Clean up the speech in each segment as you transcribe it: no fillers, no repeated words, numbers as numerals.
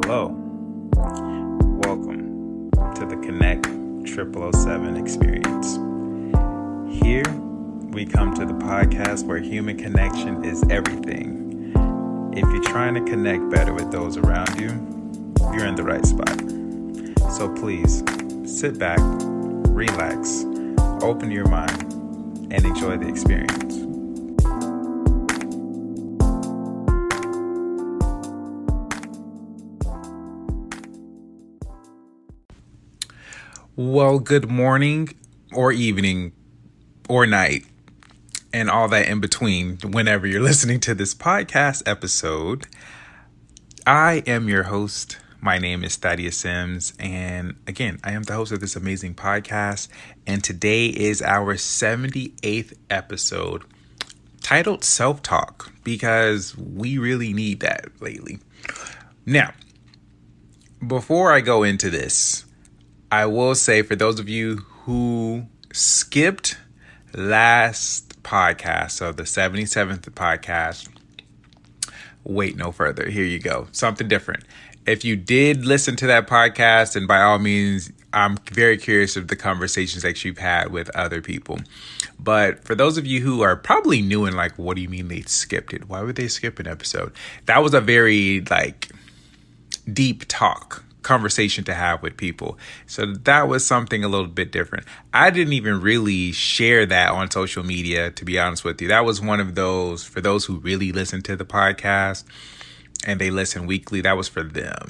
Hello, welcome to the Konnekt-000-7 experience. Here, we come to the podcast where human connection is everything. If you're trying to connect better with those around you, you're in the right spot. So please, sit back, relax, open your mind, and enjoy the experience. Well, good morning or evening or night and all that in between whenever you're listening to this podcast episode. I am your host. My name is Thaddeus Sims. And again, I am the host of this amazing podcast. And today is our 78th episode titled Self-Talk because we really need that lately. Now, before I go into this, I will say for those of you who skipped last podcast, so the 77th podcast, wait no further. Here you go. Something different. If you did listen to that podcast, and by all means, I'm very curious of the conversations that you've had with other people. But for those of you who are probably new and like, what do you mean they skipped it? Why would they skip an episode? That was a very deep conversation to have with people. So that was something a little bit different. I didn't even really share that on social media, to be honest with you. That was one of those, for those who really listen to the podcast and they listen weekly, that was for them,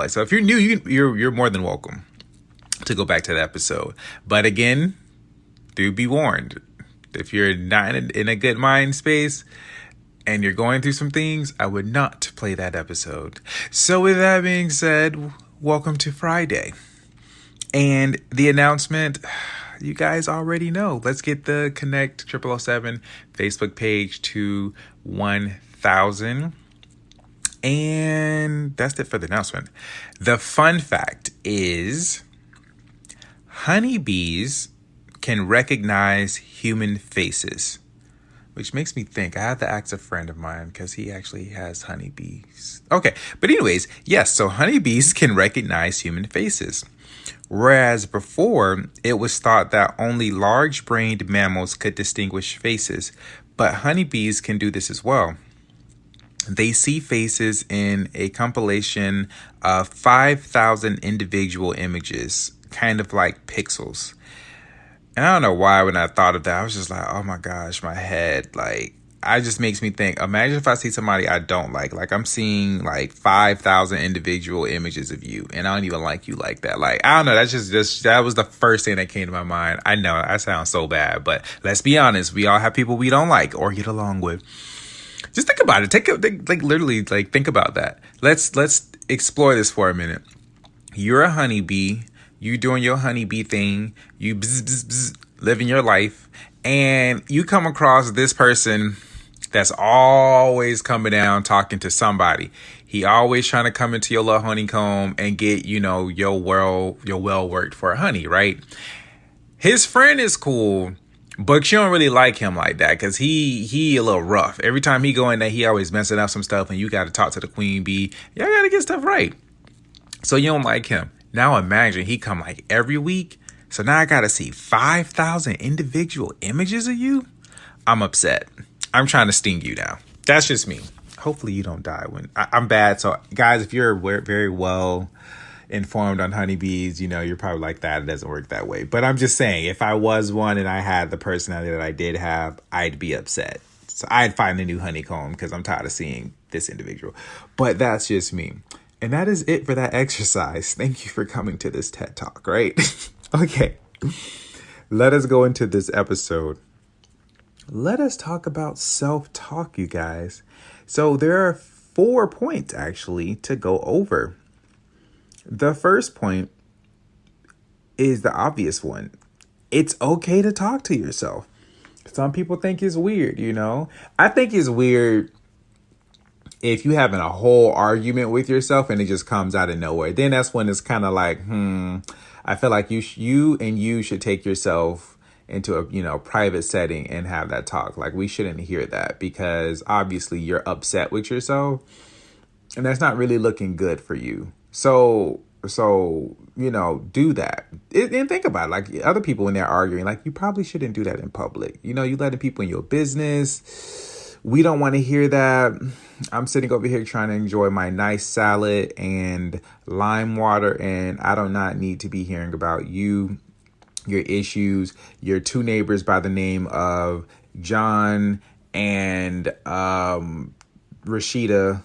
so if you're new, you're more than welcome to go back to the episode. But again, do be warned, if you're not in a good mind space and you're going through some things, I would not play that episode. So with that being said, welcome to Friday. And the announcement, you guys already know. Let's get the Konnekt-000-7 Facebook page to 1,000. And that's it for the announcement. The fun fact is honeybees can recognize human faces. Which makes me think, I have to ask a friend of mine because he actually has honeybees. Okay, but anyways, yes, so honeybees can recognize human faces. Whereas before, it was thought that only large-brained mammals could distinguish faces, but honeybees can do this as well. They see faces in a compilation of 5,000 individual images, kind of like pixels. And I don't know why when I thought of that, I was just like, oh my gosh, my head, it just makes me think, imagine if I see somebody I don't like I'm seeing 5,000 individual images of you and I don't even like you like that. I don't know. That's just that was the first thing that came to my mind. I know I sound so bad, but let's be honest. We all have people we don't like or get along with. Just think about it. Literally think about that. Let's explore this for a minute. You're a honeybee. You doing your honeybee thing, you bzz, bzz, bzz, living your life, and you come across this person that's always coming down talking to somebody. He always trying to come into your little honeycomb and get, your well worked for honey, right? His friend is cool, but you don't really like him like that because he a little rough. Every time he go in there, he always messing up some stuff, and you got to talk to the queen bee. Y'all got to get stuff right. So you don't like him. Now imagine he come every week. So now I got to see 5,000 individual images of you. I'm upset. I'm trying to sting you now. That's just me. Hopefully you don't die when I'm bad. So guys, if you're very well informed on honeybees, you're probably like that. It doesn't work that way. But I'm just saying, if I was one and I had the personality that I did have, I'd be upset. So I'd find a new honeycomb because I'm tired of seeing this individual. But that's just me. And that is it for that exercise. Thank you for coming to this TED Talk, right? Okay. Let us go into this episode. Let us talk about self-talk, you guys. So there are 4 points, actually, to go over. The first point is the obvious one. It's okay to talk to yourself. Some people think it's weird, I think it's weird if you having a whole argument with yourself and it just comes out of nowhere. Then that's when it's kind of like, I feel like you should take yourself into a private setting and have that talk. We shouldn't hear that because obviously you're upset with yourself and that's not really looking good for you. So do that. And think about it. Like other people when they're arguing, like you probably shouldn't do that in public. You letting people in your business. We don't want to hear that. I'm sitting over here trying to enjoy my nice salad and lime water, and I do not need to be hearing about you, your issues, your two neighbors by the name of John and Rashida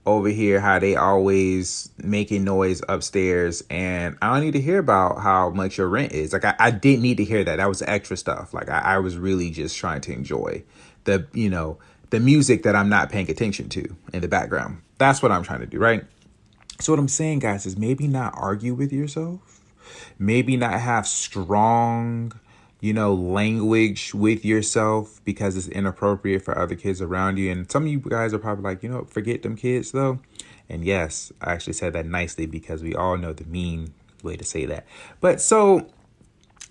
over here, how they always making noise upstairs, and I don't need to hear about how much your rent is. Like I didn't need to hear that. That was extra stuff. Like I was really just trying to enjoy the music that I'm not paying attention to in the background. That's what I'm trying to do, right? So what I'm saying, guys, is maybe not argue with yourself. Maybe not have strong, language with yourself because it's inappropriate for other kids around you. And some of you guys are probably like, forget them kids though. And yes, I actually said that nicely because we all know the mean way to say that. But so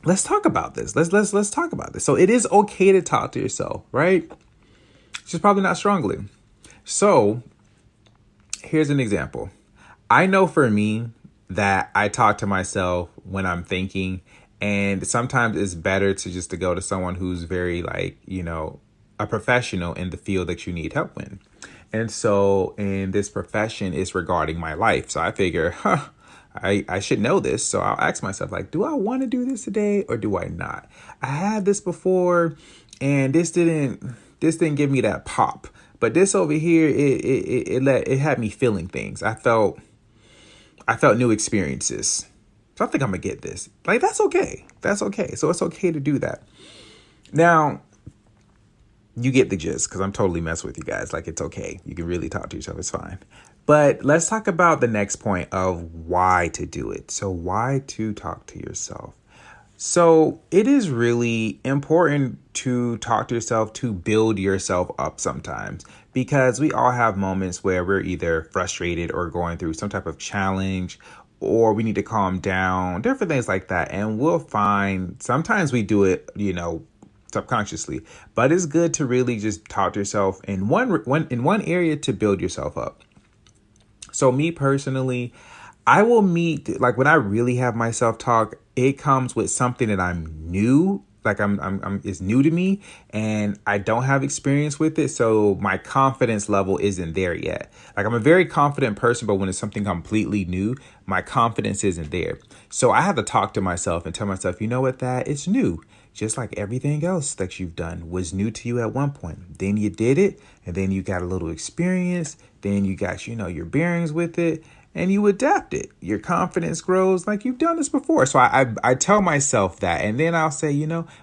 let's talk about this. Let's talk about this. So it is okay to talk to yourself, right? Just probably not strongly. So here's an example. I know for me that I talk to myself when I'm thinking, and sometimes it's better to go to someone who's very a professional in the field that you need help in. And so in this profession is regarding my life. So I figure, I should know this. So I'll ask myself, like, do I want to do this today or do I not? I had this before and this didn't give me that pop. But this over here, it had me feeling things. I felt new experiences. So I think I'm going to get this. Like, that's okay. That's okay. So it's okay to do that. Now, you get the gist because I'm totally messing with you guys. Like, it's okay. You can really talk to yourself. It's fine. But let's talk about the next point of why to do it. So why to talk to yourself? So it is really important to talk to yourself, to build yourself up sometimes, because we all have moments where we're either frustrated or going through some type of challenge, or we need to calm down, different things like that. And we'll find sometimes we do it, subconsciously, but it's good to really just talk to yourself in one area to build yourself up. So me personally, I will meet, like when I really have my self-talk, it comes with something that I'm new, like it's new to me and I don't have experience with it. So my confidence level isn't there yet. Like I'm a very confident person, but when it's something completely new, my confidence isn't there. So I have to talk to myself and tell myself, you know what, that it's new. Just like everything else that you've done was new to you at one point. Then you did it and then you got a little experience. Then you got, your bearings with it. And you adapt it. Your confidence grows like you've done this before. So I tell myself that. And then I'll say,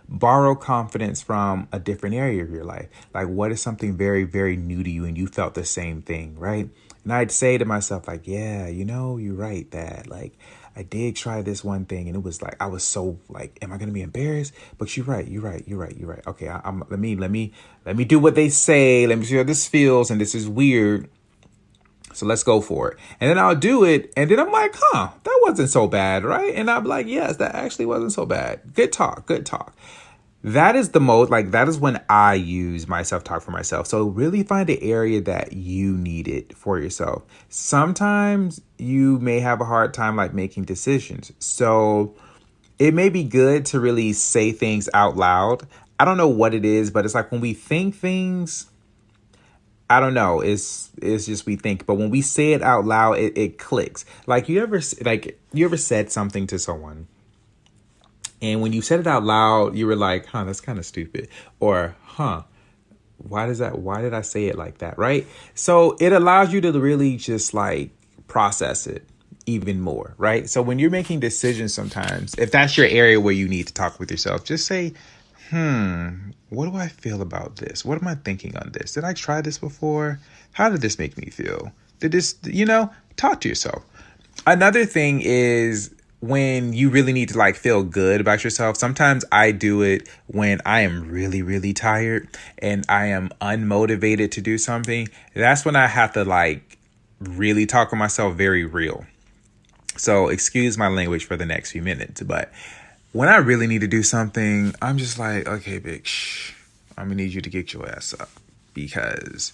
borrow confidence from a different area of your life. Like what is something very, very new to you and you felt the same thing, right? And I'd say to myself, like, yeah, you're right, that like I did try this one thing and it was like I was so like, am I going to be embarrassed? But you're right. Okay, let me do what they say. Let me see how this feels. And this is weird. So let's go for it. And then I'll do it. And then I'm like, that wasn't so bad, right? And I'm like, yes, that actually wasn't so bad. Good talk. That is that is when I use my self-talk for myself. So really find the area that you need it for yourself. Sometimes you may have a hard time like making decisions. So it may be good to really say things out loud. I don't know what it is, but it's like when we think things, I don't know. It's just we think, but when we say it out loud, it clicks. Like you ever said something to someone, and when you said it out loud, you were like, that's kind of stupid, or why did I say it like that, right? So it allows you to really just like process it even more, right? So when you're making decisions, sometimes if that's your area where you need to talk with yourself, just say, what do I feel about this? What am I thinking on this? Did I try this before? How did this make me feel? Did this, talk to yourself. Another thing is when you really need to like feel good about yourself. Sometimes I do it when I am really, really tired and I am unmotivated to do something. That's when I have to like really talk with myself very real. So excuse my language for the next few minutes, but when I really need to do something, I'm just like, okay, bitch, I'm going to need you to get your ass up because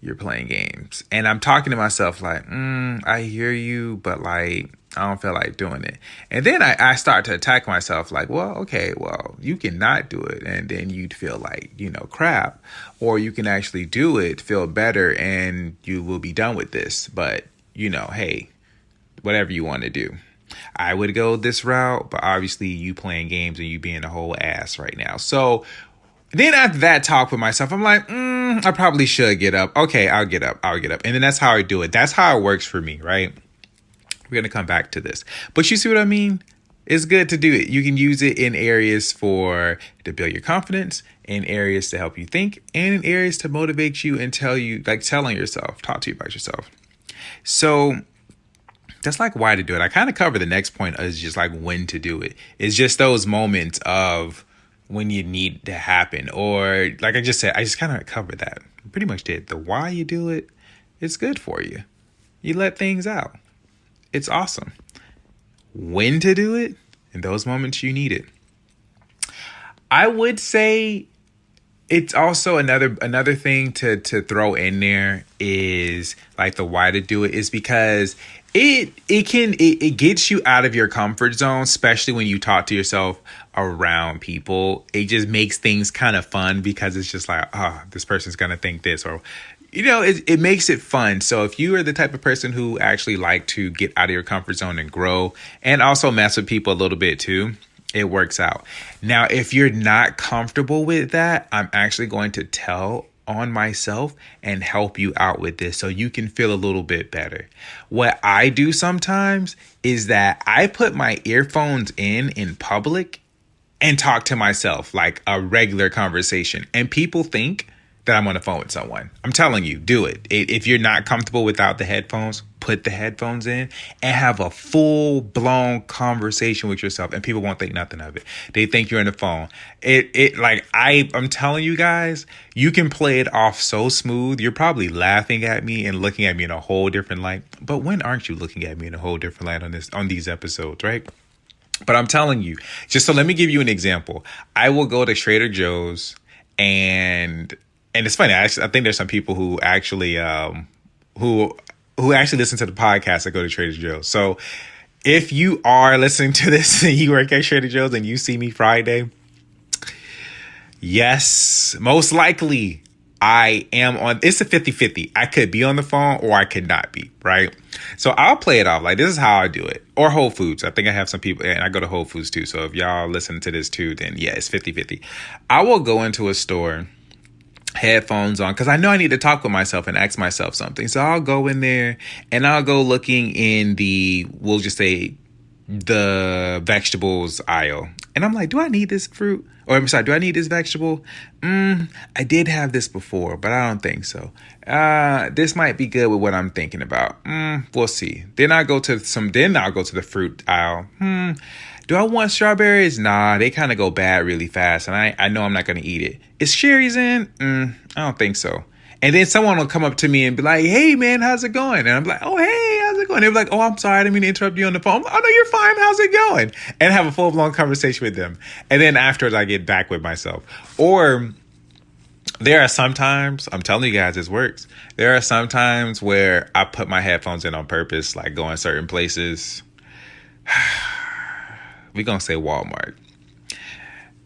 you're playing games. And I'm talking to myself like, I hear you, but like, I don't feel like doing it. And then I start to attack myself like, well, okay, well, you can not do it. And then you'd feel like, crap. Or you can actually do it, feel better, and you will be done with this. But, hey, whatever you want to do. I would go this route, but obviously you playing games and you being a whole ass right now. So then after that talk with myself, I'm like, I probably should get up. Okay, I'll get up. And then that's how I do it. That's how it works for me, right? We're going to come back to this. But you see what I mean? It's good to do it. You can use it in areas to build your confidence, in areas to help you think, and in areas to motivate you and telling yourself, talk to you about yourself. So that's like why to do it. I kind of cover the next point as just like when to do it. It's just those moments of when you need to happen. Or like I just said, I just kind of covered that. Pretty much did. The why you do it, it's good for you. You let things out. It's awesome. When to do it, in those moments you need it. I would say it's also another thing to throw in there is like the why to do it is because it gets you out of your comfort zone, especially when you talk to yourself around people. It just makes things kind of fun because it's just like, this person's going to think this, or, it makes it fun. So if you are the type of person who actually like to get out of your comfort zone and grow and also mess with people a little bit too, it works out. Now, if you're not comfortable with that, I'm actually going to tell on myself and help you out with this so you can feel a little bit better. What I do sometimes is that I put my earphones in public and talk to myself like a regular conversation. And people think that I'm on the phone with someone. I'm telling you, do it. If you're not comfortable without the headphones, put the headphones in and have a full-blown conversation with yourself, and people won't think nothing of it. They think you're on the phone. I'm telling you guys, you can play it off so smooth. You're probably laughing at me and looking at me in a whole different light. But when aren't you looking at me in a whole different light on these episodes, right? But I'm telling you, so let me give you an example. I will go to Trader Joe's and it's funny. I think there's some people who actually who listen to the podcast that go to Trader Joe's. So if you are listening to this and you work at Trader Joe's and you see me Friday, yes, most likely I am on. It's a 50-50. I could be on the phone or I could not be, right? So I'll play it off like this is how I do it. Or Whole Foods. I think I have some people, and I go to Whole Foods too. So if y'all listen to this too, then yeah, it's 50-50. I will go into a store, headphones on, because I know I need to talk with myself and ask myself something. So I'll go in there and I'll go looking in we'll just say the vegetables aisle. And I'm like, do I need this fruit? Or I'm sorry, do I need this vegetable? I did have this before, but I don't think so. This might be good with what I'm thinking about. We'll see. Then I'll go to the fruit aisle. Do I want strawberries? Nah, they kind of go bad really fast, and I know I'm not going to eat it. Is cherries in? I don't think so. And then someone will come up to me and be like, hey, man, how's it going? And I'm like, oh, hey, how's it going? They're like, oh, I'm sorry, I didn't mean to interrupt you on the phone. Oh, no, you're fine. How's it going? And have a full-blown conversation with them. And then afterwards, I get back with myself. Or there are sometimes, I'm telling you guys, this works. There are some times where I put my headphones in on purpose, like going certain places. We're going to say Walmart.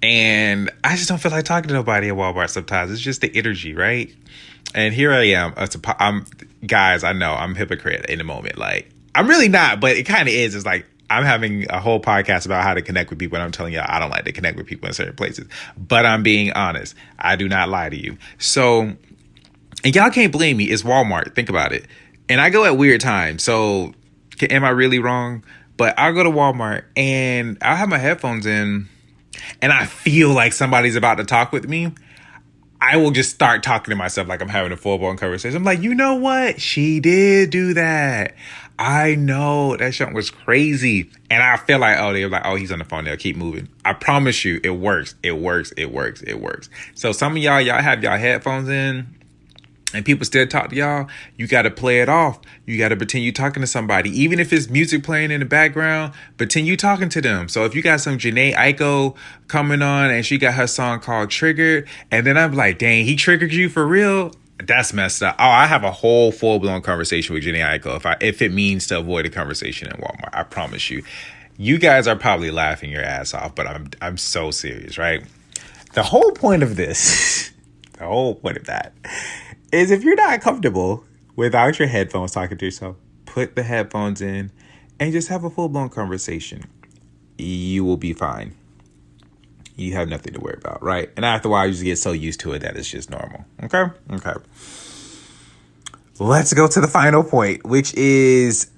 And I just don't feel like talking to nobody at Walmart sometimes. It's just the energy, right? And here I am. Guys, I know I'm a hypocrite in the moment. Like, I'm really not, but it kind of is. It's like I'm having a whole podcast about how to connect with people. And I'm telling y'all, I don't like to connect with people in certain places. But I'm being honest. I do not lie to you. So, and y'all can't blame me. It's Walmart. Think about it. And I go at weird times. So, am I really wrong? But I'll go to Walmart and I'll have my headphones in and I feel like somebody's about to talk with me. I will just start talking to myself like I'm having a full-blown conversation. I'm like, you know what? She did do that. I know that shit was crazy. And I feel like, they're like, he's on the phone. They'll keep moving. I promise you, it works. It works. So some of y'all have y'all headphones in. And people still talk to y'all, you got to play it off. You got to pretend you talking to somebody. Even if it's music playing in the background, pretend you talking to them. So if you got some Janae Aiko coming on and she got her song called Triggered, and then I'm like, dang, he triggered you for real? That's messed up. Oh, I have a whole full blown conversation with Jenny Aiko if it means to avoid a conversation in Walmart. I promise you. You guys are probably laughing your ass off, but I'm so serious, right? The whole point of this, the whole point of that is if you're not comfortable without your headphones talking to yourself, put the headphones in and just have a full blown conversation. You will be fine. You have nothing to worry about, right? And after a while, you just get so used to it that it's just normal. Okay? Okay. Let's go to the final point, which is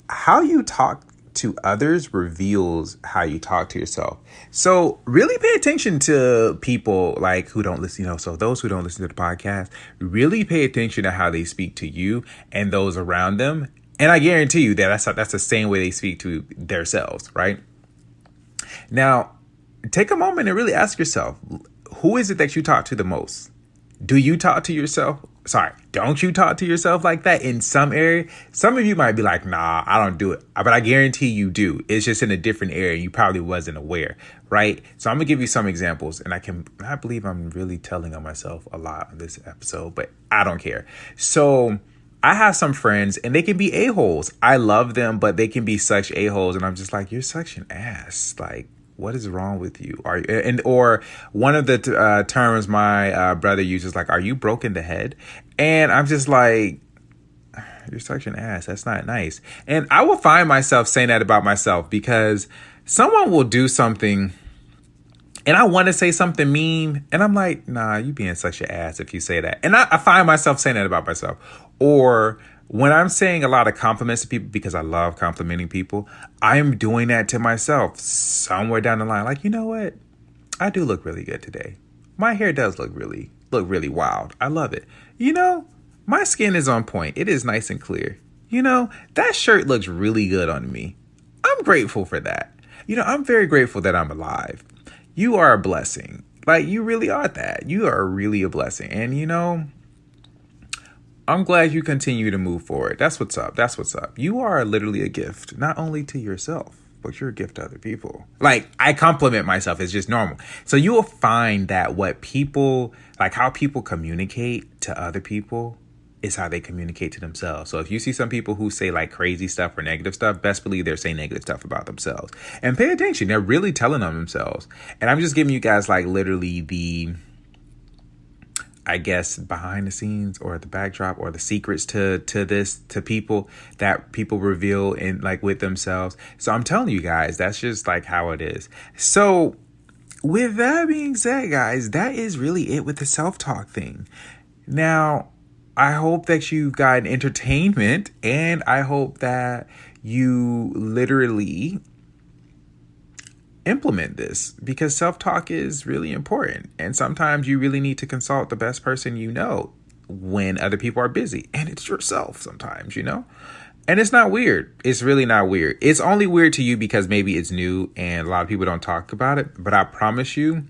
how you talk to others reveals how you talk to yourself. So really pay attention to people like who don't listen, so those who don't listen to the podcast, really pay attention to how they speak to you and those around them. And I guarantee you that that's the same way they speak to themselves, right? Now, take a moment and really ask yourself, who is it that you talk to the most? Do you talk to yourself? Sorry, don't you talk to yourself like that in some area? Some of you might be like, nah, I don't do it. But I guarantee you do. It's just in a different area. You probably wasn't aware, right? So I'm going to give you some examples. And I believe I'm really telling on myself a lot in this episode, but I don't care. So I have some friends and they can be a-holes. I love them, but they can be such a-holes. And I'm just like, you're such an ass. Like, what is wrong with you? Or one of the terms my brother uses, like, are you broke in the head? And I'm just like, you're such an ass. That's not nice. And I will find myself saying that about myself because someone will do something and I want to say something mean. And I'm like, nah, you being such an ass if you say that. And I find myself saying that about myself. Or when I'm saying a lot of compliments to people because I love complimenting people, I'm doing that to myself somewhere down the line. Like, you know what? I do look really good today. My hair does look really wild. I love it. My skin is on point. It is nice and clear. That shirt looks really good on me. I'm grateful for that. I'm very grateful that I'm alive. You are a blessing. Like, you really are that. You are really a blessing. And, I'm glad you continue to move forward. That's what's up. That's what's up. You are literally a gift, not only to yourself, but you're a gift to other people. Like, I compliment myself. It's just normal. So you will find that how people communicate to other people is how they communicate to themselves. So if you see some people who say like crazy stuff or negative stuff, best believe they're saying negative stuff about themselves. And pay attention. They're really telling on themselves. And I'm just giving you guys like literally the, I guess, behind the scenes or the backdrop or the secrets to people that people reveal in like with themselves. So I'm telling you guys, that's just like how it is. So with that being said, guys, that is really it with the self-talk thing. Now, I hope that you got entertainment and I hope that you literally implement this because self-talk is really important. And sometimes you really need to consult the best person when other people are busy. And it's yourself sometimes, And it's not weird. It's really not weird. It's only weird to you because maybe it's new and a lot of people don't talk about it. But I promise you,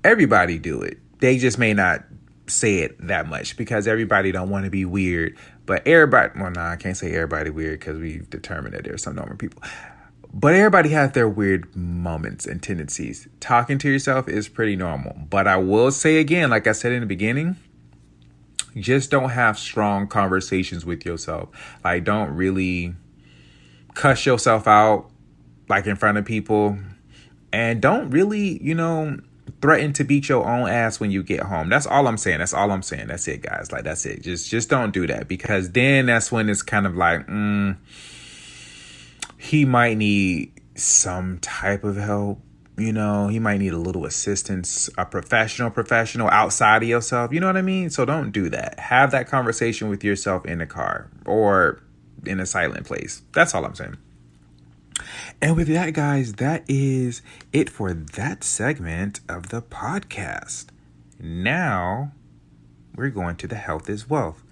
everybody do it. They just may not say it that much because everybody don't want to be weird. But everybody, I can't say everybody weird because we've determined that there's some normal people. But everybody has their weird moments and tendencies. Talking to yourself is pretty normal. But I will say again, like I said in the beginning, just don't have strong conversations with yourself. Like, don't really cuss yourself out, like in front of people. And don't really, threaten to beat your own ass when you get home. That's all I'm saying. That's it, guys. Like, that's it. Just don't do that because then that's when it's kind of like, he might need some type of help. He might need a little assistance, a professional outside of yourself. You know what I mean? So don't do that. Have that conversation with yourself in the car or in a silent place. That's all I'm saying. And with that, guys, that is it for that segment of the podcast. Now we're going to the health is wealth.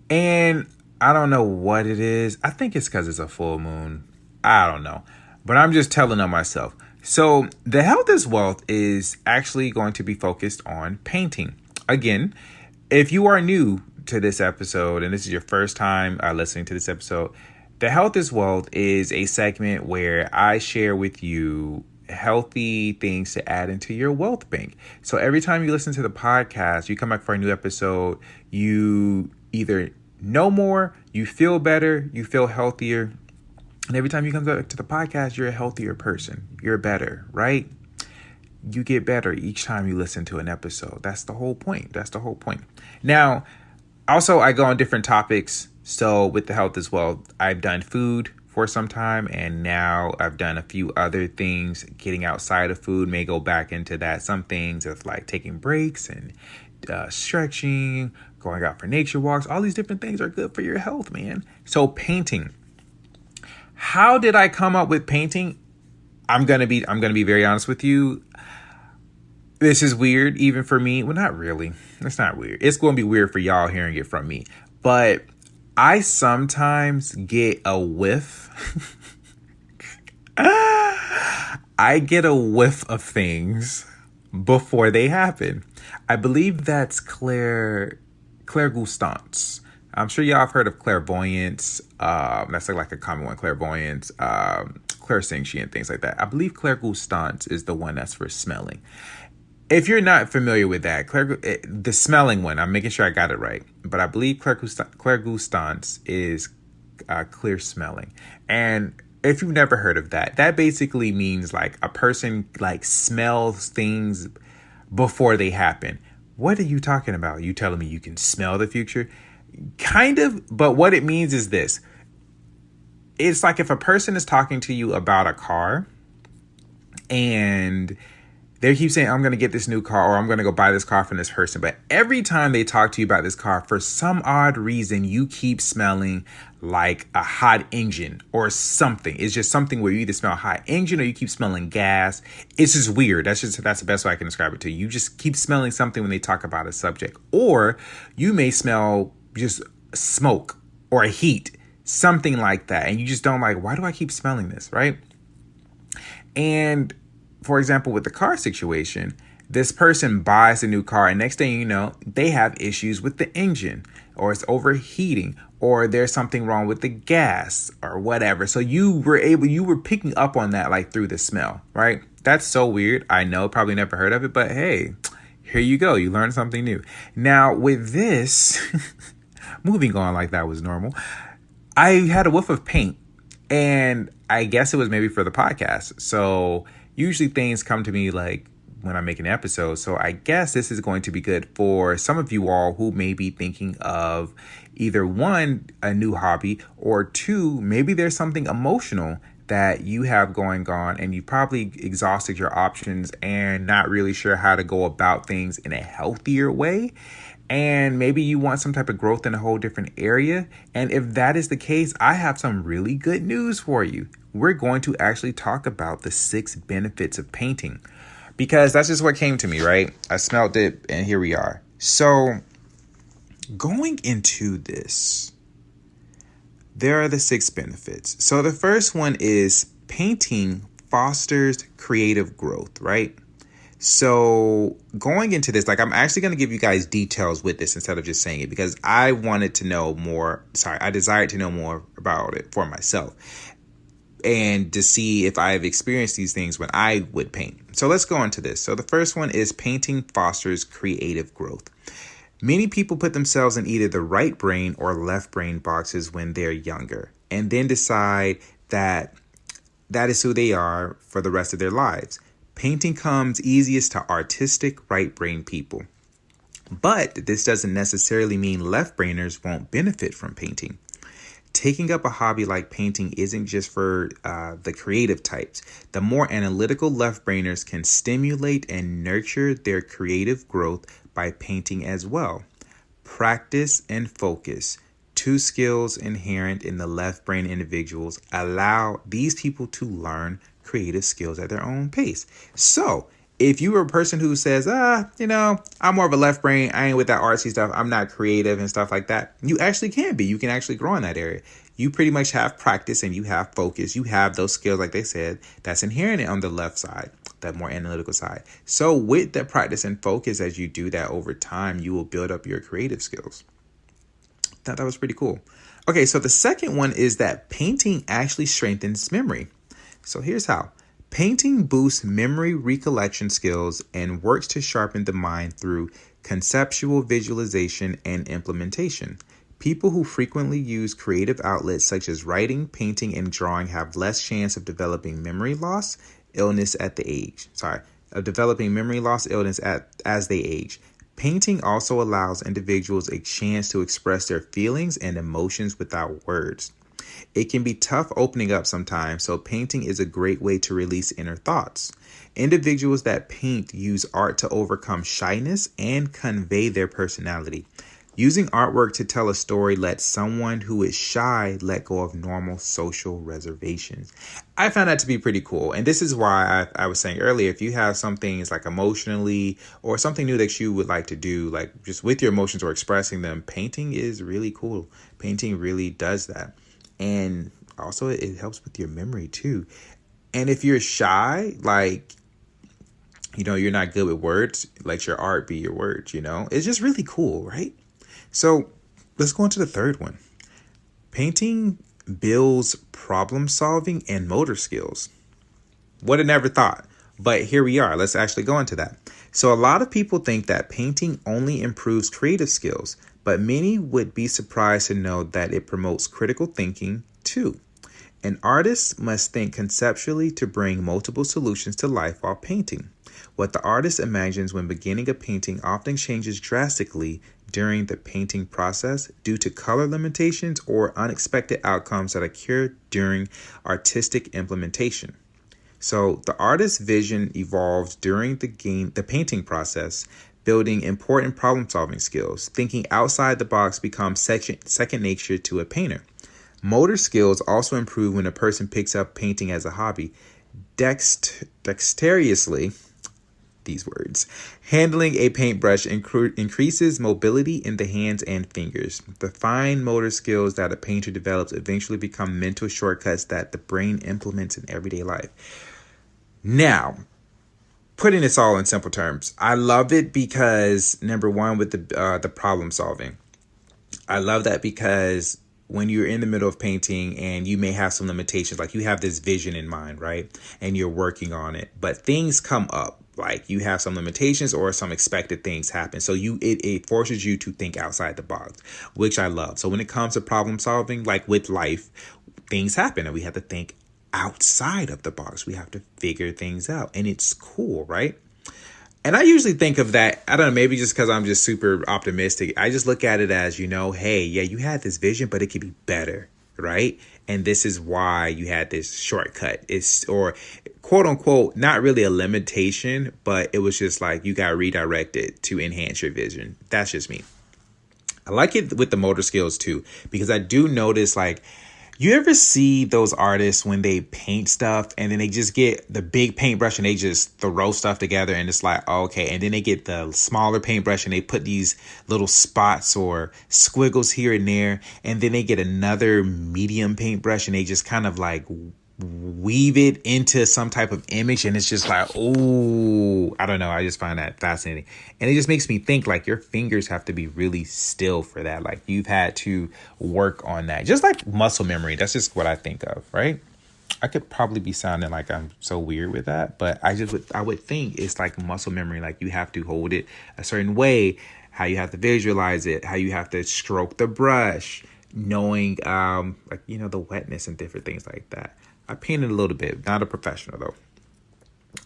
And I don't know what it is. I think it's because it's a full moon. I don't know. But I'm just telling on myself. So the health is wealth is actually going to be focused on painting. Again, if you are new to this episode and this is your first time listening to this episode, the health is wealth is a segment where I share with you healthy things to add into your wealth bank. So every time you listen to the podcast, you come back for a new episode, you either know more, you feel better, you feel healthier. And every time you come back to the podcast, you're a healthier person. You're better, right? You get better each time you listen to an episode. That's the whole point. Now, also, I go on different topics. So with the health as well, I've done food for some time, and now I've done a few other things. Getting outside of food, may go back into that. Some things of like taking breaks and stretching, going out for nature walks. All these different things are good for your health, man. So painting. How did I come up with painting? I'm gonna be very honest with you. This is weird, even for me. Well, not really. It's not weird. It's going to be weird for y'all hearing it from me. But I sometimes get a whiff. I get a whiff of things before they happen. I believe that's clairgustance. I'm sure y'all have heard of clairvoyance. That's like a common one, clairvoyance, clairsentient, things like that. I believe clairgustance is the one that's for smelling. If you're not familiar with that, the smelling one, I'm making sure I got it right. But I believe clairgustance is clear smelling. And if you've never heard of that, that basically means like a person like smells things before they happen. What are you talking about? You telling me you can smell the future? Kind of, but what it means is this. It's like if a person is talking to you about a car and they keep saying, I'm going to get this new car, or I'm going to go buy this car from this person. But every time they talk to you about this car, for some odd reason, you keep smelling like a hot engine or something. It's just something where you either smell a hot engine or you keep smelling gas. It's just weird. That's the best way I can describe it to you. You just keep smelling something when they talk about a subject. Or you may smell just smoke or heat, something like that. And you just don't like, why do I keep smelling this, right? And for example, with the car situation, this person buys a new car and next thing you know, they have issues with the engine, or it's overheating, or there's something wrong with the gas or whatever. So you were picking up on that like through the smell, right? That's so weird. I know, probably never heard of it, but hey, here you go. You learned something new. Now with this, moving on like that was normal, I had a whiff of paint, and I guess it was maybe for the podcast. So usually things come to me like when I'm making episodes. So I guess this is going to be good for some of you all who may be thinking of either one, a new hobby, or two, maybe there's something emotional that you have going on and you probably exhausted your options and not really sure how to go about things in a healthier way. And maybe you want some type of growth in a whole different area. And if that is the case, I have some really good news for you. We're going to actually talk about the 6 benefits of painting, because that's just what came to me, right? I smelled it and here we are. So going into this, there are the 6 benefits. So the first one is painting fosters creative growth, right? So going into this, like I'm actually going to give you guys details with this instead of just saying it, because I wanted to know more. I desired to know more about it for myself and to see if I've experienced these things when I would paint. So let's go into this. So the first one is painting fosters creative growth. Many people put themselves in either the right brain or left brain boxes when they're younger, and then decide that that is who they are for the rest of their lives. Painting comes easiest to artistic right brain people. But this doesn't necessarily mean left brainers won't benefit from painting. Taking up a hobby like painting isn't just for the creative types. The more analytical left brainers can stimulate and nurture their creative growth by painting as well. Practice and focus, 2 skills inherent in the left brain individuals, allow these people to learn creative skills at their own pace. So if you were a person who says, I'm more of a left brain, I ain't with that artsy stuff, I'm not creative and stuff like that, you actually can be. You can actually grow in that area. You pretty much have practice and you have focus. You have those skills, like they said, that's inherent on the left side, that more analytical side. So with the practice and focus, as you do that over time, you will build up your creative skills. Thought that was pretty cool. Okay, so the second one is that painting actually strengthens memory. So here's how. Painting boosts memory recollection skills and works to sharpen the mind through conceptual visualization and implementation. People who frequently use creative outlets such as writing, painting, and drawing have less chance of developing memory loss, illness at the age. Of developing memory loss, illness as they age. Painting also allows individuals a chance to express their feelings and emotions without words. It can be tough opening up sometimes, so painting is a great way to release inner thoughts. Individuals that paint use art to overcome shyness and convey their personality. Using artwork to tell a story lets someone who is shy let go of normal social reservations. I found that to be pretty cool. And this is why I was saying earlier, if you have some things like emotionally or something new that you would like to do, like just with your emotions or expressing them, painting is really cool. Painting really does that. And also it helps with your memory too. And if you're shy, like, you're not good with words, let your art be your words, It's just really cool, right? So let's go on to the third one. Painting builds problem solving and motor skills. Would have never thought, but here we are. Let's actually go into that. So a lot of people think that painting only improves creative skills, but many would be surprised to know that it promotes critical thinking too. An artist must think conceptually to bring multiple solutions to life while painting. What the artist imagines when beginning a painting often changes drastically during the painting process due to color limitations or unexpected outcomes that occur during artistic implementation. So the artist's vision evolves during the painting process, building important problem-solving skills. Thinking outside the box becomes second nature to a painter. Motor skills also improve when a person picks up painting as a hobby. Dexterously, these words, handling a paintbrush increases mobility in the hands and fingers. The fine motor skills that a painter develops eventually become mental shortcuts that the brain implements in everyday life. Now, putting this all in simple terms, I love it because, number one, with the problem solving. I love that because when you're in the middle of painting and you may have some limitations, like you have this vision in mind, right? And you're working on it, but things come up. Like you have some limitations or some expected things happen. So it forces you to think outside the box, which I love. So when it comes to problem solving, like with life, things happen and we have to think outside of the box. We have to figure things out and it's cool, right? And I usually think of that, I don't know, maybe just because I'm just super optimistic. I just look at it as, hey, yeah, you had this vision, but it could be better, right? And this is why you had this shortcut. Or quote unquote, not really a limitation, but it was just like you got redirected to enhance your vision. That's just me. I like it with the motor skills too, because I do notice, like, you ever see those artists when they paint stuff and then they just get the big paintbrush and they just throw stuff together and it's like, oh, okay. And then they get the smaller paintbrush and they put these little spots or squiggles here and there. And then they get another medium paintbrush and they just kind of like weave it into some type of image. And it's just like, oh, I don't know. I just find that fascinating. And it just makes me think like your fingers have to be really still for that. Like you've had to work on that, just like muscle memory. That's just what I think of, right? I could probably be sounding like I'm so weird with that, but I would think it's like muscle memory. Like you have to hold it a certain way, how you have to visualize it, how you have to stroke the brush, knowing, the wetness and different things like that. I painted a little bit, not a professional though.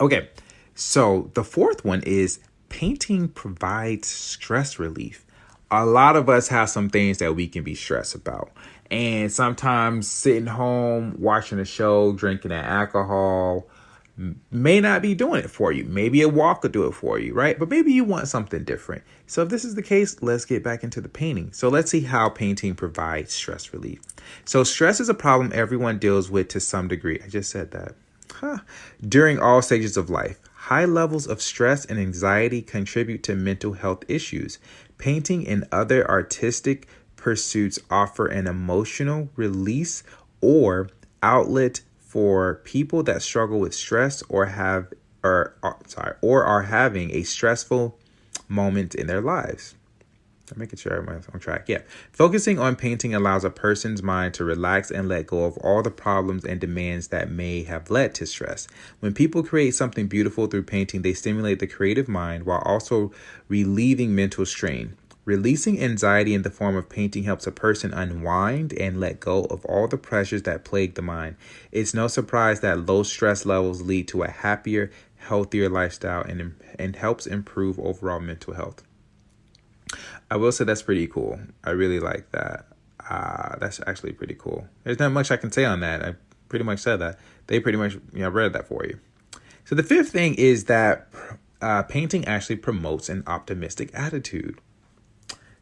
Okay, so the fourth one is painting provides stress relief. A lot of us have some things that we can be stressed about. And sometimes sitting home, watching a show, drinking an alcohol may not be doing it for you. Maybe a walk could do it for you, right? But maybe you want something different. So if this is the case, let's get back into the painting. So let's see how painting provides stress relief. So stress is a problem everyone deals with to some degree. I just said that. During all stages of life, high levels of stress and anxiety contribute to mental health issues. Painting and other artistic pursuits offer an emotional release or outlet for people that struggle with stress or are having a stressful moment in their lives. I'm making sure I'm on track. Yeah. Focusing on painting allows a person's mind to relax and let go of all the problems and demands that may have led to stress. When people create something beautiful through painting, they stimulate the creative mind while also relieving mental strain. Releasing anxiety in the form of painting helps a person unwind and let go of all the pressures that plague the mind. It's no surprise that low stress levels lead to a happier, healthier lifestyle and helps improve overall mental health. I will say that's pretty cool. I really like that. That's actually pretty cool. There's not much I can say on that. I pretty much said that. They pretty much read that for you. So the fifth thing is that painting actually promotes an optimistic attitude.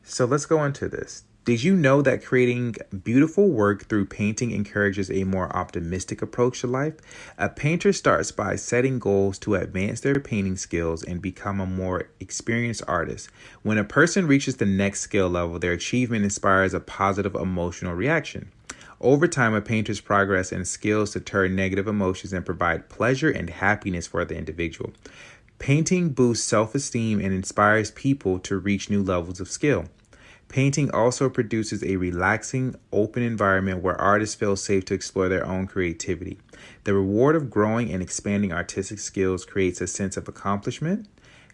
So let's go into this. Did you know that creating beautiful work through painting encourages a more optimistic approach to life? A painter starts by setting goals to advance their painting skills and become a more experienced artist. When a person reaches the next skill level, their achievement inspires a positive emotional reaction. Over time, a painter's progress and skills deter negative emotions and provide pleasure and happiness for the individual. Painting boosts self-esteem and inspires people to reach new levels of skill. Painting also produces a relaxing, open environment where artists feel safe to explore their own creativity. The reward of growing and expanding artistic skills creates a sense of accomplishment.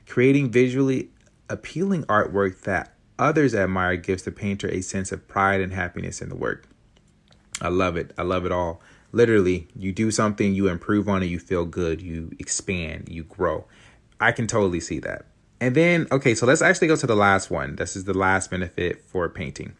Creating visually appealing artwork that others admire gives the painter a sense of pride and happiness in the work. I love it. I love it all. Literally, you do something, you improve on it, you feel good, you expand, you grow. I can totally see that. And then, okay, so let's actually go to the last one. This is the last benefit for painting.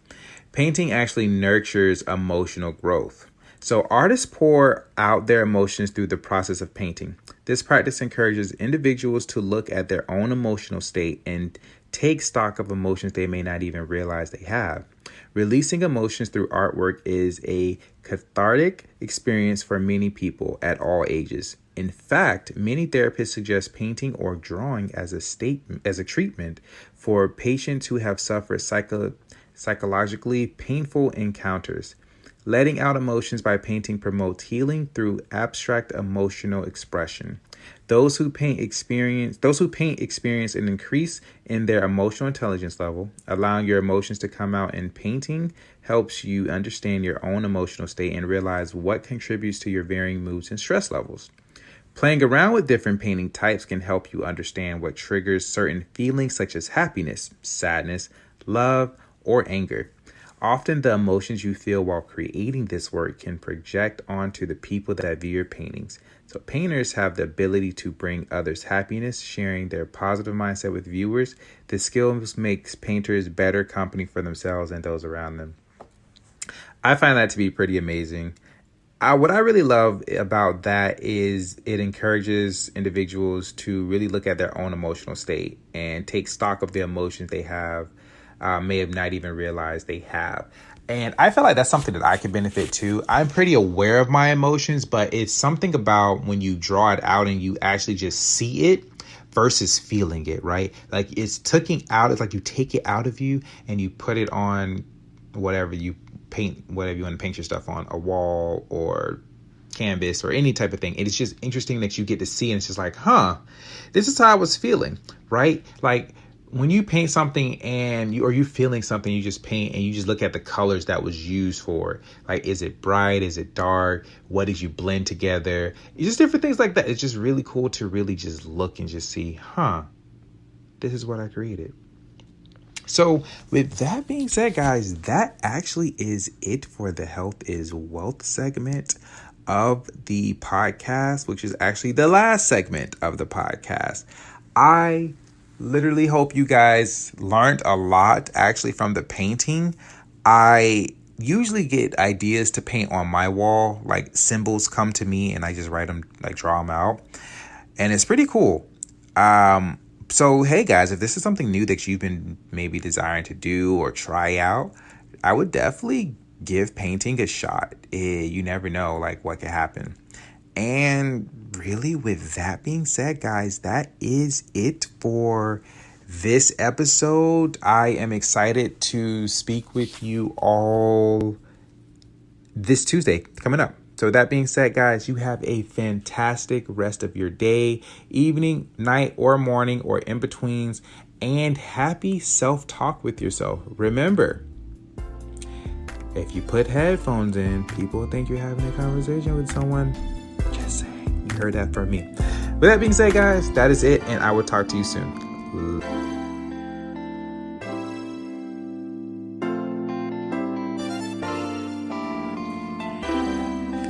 Painting actually nurtures emotional growth. So artists pour out their emotions through the process of painting. This practice encourages individuals to look at their own emotional state and take stock of emotions they may not even realize they have. Releasing emotions through artwork is a cathartic experience for many people at all ages. In fact, many therapists suggest painting or drawing as a treatment for patients who have suffered psychologically painful encounters. Letting out emotions by painting promotes healing through abstract emotional expression. Those who paint experience an increase in their emotional intelligence level. Allowing your emotions to come out in painting helps you understand your own emotional state and realize what contributes to your varying moods and stress levels. Playing around with different painting types can help you understand what triggers certain feelings such as happiness, sadness, love, or anger. Often the emotions you feel while creating this work can project onto the people that view your paintings. So painters have the ability to bring others happiness, sharing their positive mindset with viewers. This skill makes painters better company for themselves and those around them. I find that to be pretty amazing. What I really love about that is it encourages individuals to really look at their own emotional state and take stock of the emotions they have, may have not even realized they have. And I feel like that's something that I can benefit too. I'm pretty aware of my emotions, but it's something about when you draw it out and you actually just see it versus feeling it, right? Like it's taking out, it's like you take it out of you and you put it on whatever you paint, whatever you want to paint your stuff on, a wall or canvas or any type of thing. It's just interesting that you get to see and it's just like, this is how I was feeling, right? Like when you paint something and you feeling something, you just paint and you just look at the colors that was used for it. Like, is it bright? Is it dark? What did you blend together? It's just different things like that. It's just really cool to really just look and just see, this is what I created. So with that being said, guys, that actually is it for the Health is Wealth segment of the podcast, which is actually the last segment of the podcast. I literally hope you guys learned a lot actually from the painting. I usually get ideas to paint on my wall, like symbols come to me and I just write them, like draw them out. And it's pretty cool. So, hey guys, if this is something new that you've been maybe desiring to do or try out, I would definitely give painting a shot. You never know like what could happen. And really, with that being said, guys, that is it for this episode. I am excited to speak with you all this Tuesday coming up. So with that being said, guys, you have a fantastic rest of your day, evening, night, or morning, or in betweens. and happy self-talk with yourself. Remember, if you put headphones in, people think you're having a conversation with someone. Just saying. You heard that from me. With that being said, guys, that is it, and I will talk to you soon.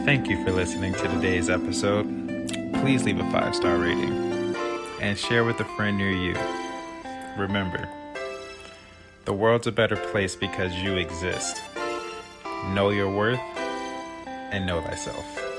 Thank you for listening to today's episode. Please leave a 5-star rating and share with a friend near you. Remember, the world's a better place because you exist. Know your worth and know thyself.